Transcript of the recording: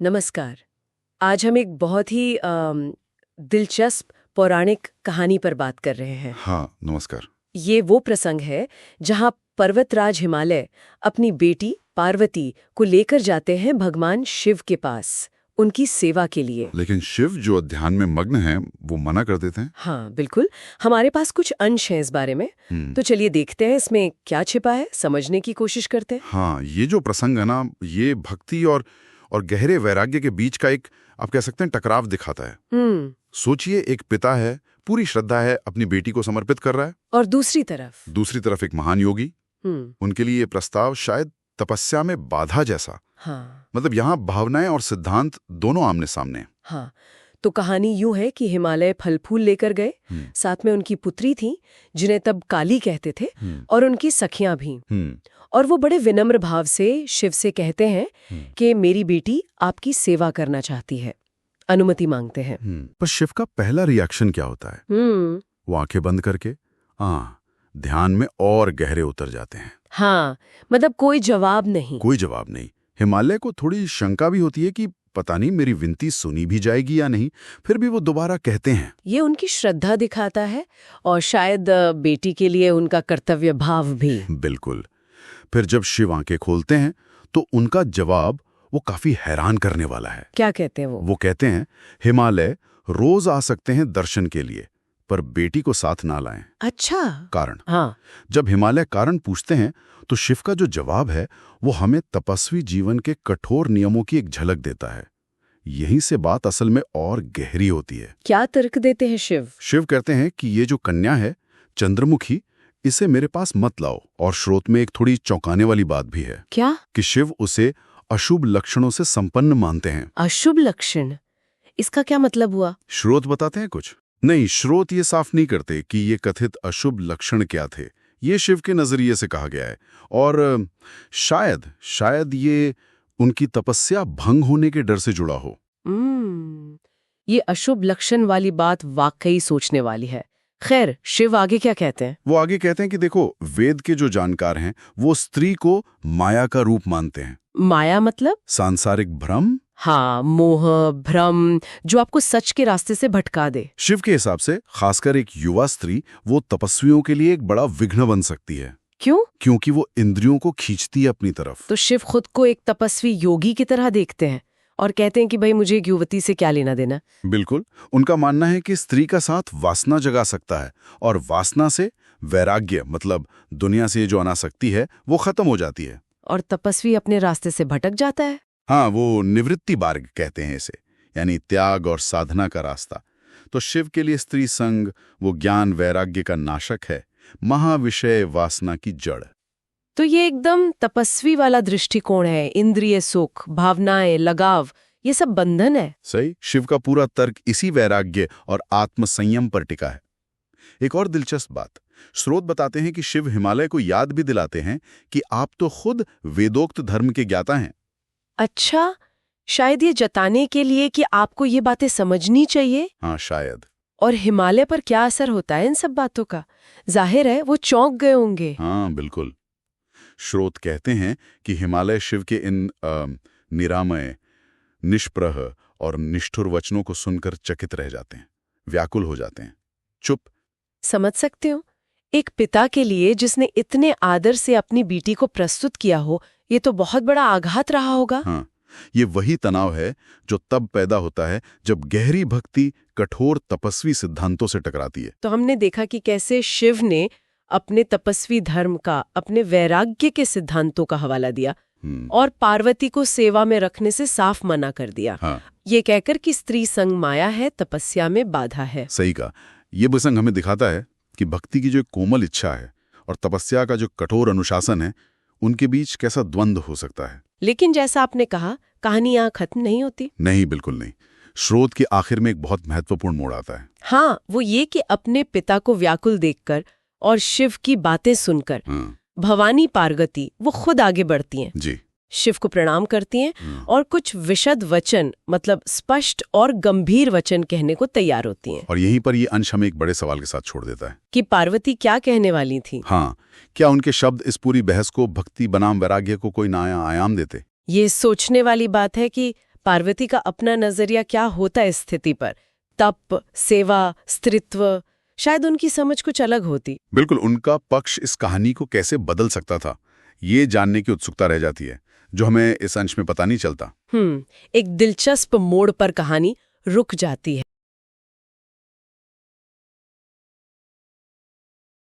नमस्कार। आज हम एक बहुत ही दिलचस्प पौराणिक कहानी पर बात कर रहे हैं। हाँ, नमस्कार। ये वो प्रसंग है जहाँ पर्वतराज हिमालय अपनी बेटी पार्वती को लेकर जाते हैं भगवान शिव के पास उनकी सेवा के लिए। लेकिन शिव जो ध्यान में मग्न हैं, वो मना कर देते हैं। हाँ बिल्कुल, हमारे पास कुछ अंश हैं इस बारे में, तो चलिए देखते हैं इसमें क्या छिपा है, समझने की कोशिश करते हैं। हाँ, ये जो प्रसंग है ना, ये भक्ति और गहरे वैराग्य के बीच का एक, आप कह सकते हैं, टकराव दिखाता है। सोचिए, एक पिता है, पूरी श्रद्धा है, अपनी बेटी को समर्पित कर रहा है, और दूसरी तरफ एक महान योगी। उनके लिए ये प्रस्ताव शायद तपस्या में बाधा जैसा। हाँ, मतलब यहाँ भावनाएं और सिद्धांत दोनों आमने सामने। हाँ, तो कहानी यूं है कि हिमालय फल फूल लेकर गए, साथ में उनकी पुत्री थी जिन्हें तब काली कहते थे, और उनकी सखियां भी। और वो बड़े विनम्र भाव से शिव से कहते हैं कि मेरी बेटी आपकी सेवा करना चाहती है, अनुमति मांगते हैं। पर शिव का पहला रिएक्शन क्या होता है? वो आंखें बंद करके ध्यान में और गहरे उतर जाते हैं। हाँ, मतलब कोई जवाब नहीं। हिमालय को थोड़ी शंका भी होती है कि पता नहीं मेरी विनती सुनी भी जाएगी या नहीं, फिर भी वो दोबारा कहते हैं। ये उनकी श्रद्धा दिखाता है और शायद बेटी के लिए उनका कर्तव्य भाव भी। बिल्कुल। फिर जब शिव आंखें खोलते हैं तो उनका जवाब वो काफी हैरान करने वाला है। क्या कहते हैं वो? वो कहते हैं, हिमालय रोज आ सकते हैं दर्शन के लिए, पर बेटी को साथ ना लाएं। अच्छा। कारण? हाँ। जब हिमालय कारण पूछते हैं तो शिव का जो जवाब है वो हमें तपस्वी जीवन के कठोर नियमों की एक झलक देता है। यहीं से बात असल में और गहरी होती है। क्या तर्क देते हैं शिव? शिव कहते हैं कि ये जो कन्या है, चंद्रमुखी, इसे मेरे पास मत लाओ। और श्रोत में एक थोड़ी चौंकाने वाली बात भी है। क्या? कि शिव उसे अशुभ लक्षणों से संपन्न मानते हैं। अशुभ लक्षण? इसका क्या मतलब हुआ? श्रोत बताते हैं कुछ? नहीं, श्रोत ये साफ नहीं करते कि ये कथित अशुभ लक्षण क्या थे। ये शिव के नजरिए से कहा गया है, और शायद ये उनकी तपस्या भंग होने के डर से जुड़ा हो। ये अशुभ लक्षण वाली बात वाकई सोचने वाली है। खैर, शिव आगे क्या कहते हैं? वो आगे कहते हैं कि देखो, वेद के जो जानकार हैं वो स्त्री को माया का रूप मानते हैं। माया मतलब? सांसारिक भ्रम। हाँ, मोह, भ्रम, जो आपको सच के रास्ते से भटका दे। शिव के हिसाब से खासकर एक युवा स्त्री वो तपस्वियों के लिए एक बड़ा विघ्न बन सकती है। क्यों? क्योंकि वो इंद्रियों को खींचती है अपनी तरफ। तो शिव खुद को एक तपस्वी योगी की तरह देखते हैं और कहते हैं कि भाई मुझे एक युवती से क्या लेना देना। बिल्कुल। उनका मानना है कि स्त्री का साथ वासना जगा सकता है, और वासना से वैराग्य, मतलब दुनिया से जो अनासक्ति है, वो खत्म हो जाती है। और तपस्वी अपने रास्ते से भटक जाता है। हाँ, वो निवृत्ति मार्ग कहते हैं इसे, यानी त्याग और साधना का रास्ता। तो शिव के लिए स्त्री संग वो ज्ञान वैराग्य का नाशक है, महाविषय वासना की जड़। तो ये एकदम तपस्वी वाला दृष्टिकोण है। इंद्रिय सुख, भावनाएं, लगाव, ये सब बंधन है। सही। शिव का पूरा तर्क इसी वैराग्य और आत्मसंयम पर टिका है। एक और दिलचस्प बात, स्रोत बताते हैं कि शिव हिमालय को याद भी दिलाते हैं कि आप तो खुद वेदोक्त धर्म के ज्ञाता हैं। अच्छा, शायद ये जताने के लिए कि आपको ये बातें समझनी चाहिए। हाँ, शायद। और हिमालय पर क्या असर होता है इन सब बातों का? जाहिर है वो चौंक गए होंगे। हाँ, बिल्कुल। श्रोत कहते हैं कि हिमालय शिव के इन निरामय, निष्प्रह और निष्ठुर वचनों को सुनकर चकित रह जाते हैं, व्याकुल हो जाते हैं, चुप। समझ सकते हो, एक पिता के लिए जिसने इतने आदर से अपनी बेटी को प्रस्तुत किया हो, ये तो बहुत बड़ा आघात रहा होगा। हाँ, ये वही तनाव है जो तब पैदा होता है जब गहरी भक्ति कठोर तपस्वी सिद्धांतों से टकराती है। तो हमने देखा कि कैसे शिव ने अपने तपस्वी धर्म का, अपने वैराग्य के सिद्धांतों का हवाला दिया, और पार्वती को सेवा में रखने से साफ मना कर दिया। हाँ। ये कहकर कि स्त्री संग माया है, तपस्या में बाधा है। सही कहा। ये प्रसंग हमें दिखाता है कि भक्ति की जो कोमल इच्छा है और तपस्या का जो कठोर अनुशासन है, उनके बीच कैसा द्वंद्व हो सकता है। लेकिन जैसा आपने कहा, कहानी यहाँ खत्म नहीं होती। नहीं, बिल्कुल नहीं। श्रोत के आखिर में एक बहुत महत्वपूर्ण मोड़ आता है। हाँ, वो ये कि अपने पिता को व्याकुल देखकर और शिव की बातें सुनकर भवानी पार्वती वो खुद आगे बढ़ती हैं। जी। शिव को प्रणाम करती हैं और कुछ विशद वचन, मतलब स्पष्ट और गंभीर वचन कहने को तैयार होती हैं। और यहीं पर ये अंश हमें एक बड़े सवाल के साथ छोड़ देता है कि पार्वती क्या कहने वाली थी। हाँ, क्या उनके शब्द इस पूरी बहस को भक्ति बनाम वैराग्य को कोई नया आयाम देते? ये सोचने वाली बात है कि पार्वती का अपना नजरिया क्या होता है इस स्थिति पर, तप, सेवा, स्त्रीत्व, शायद उनकी समझ कुछ अलग होती। बिल्कुल, उनका पक्ष इस कहानी को कैसे बदल सकता था, ये जानने की उत्सुकता रह जाती है, जो हमें इस अंश में पता नहीं चलता। एक दिलचस्प मोड़ पर कहानी रुक जाती है।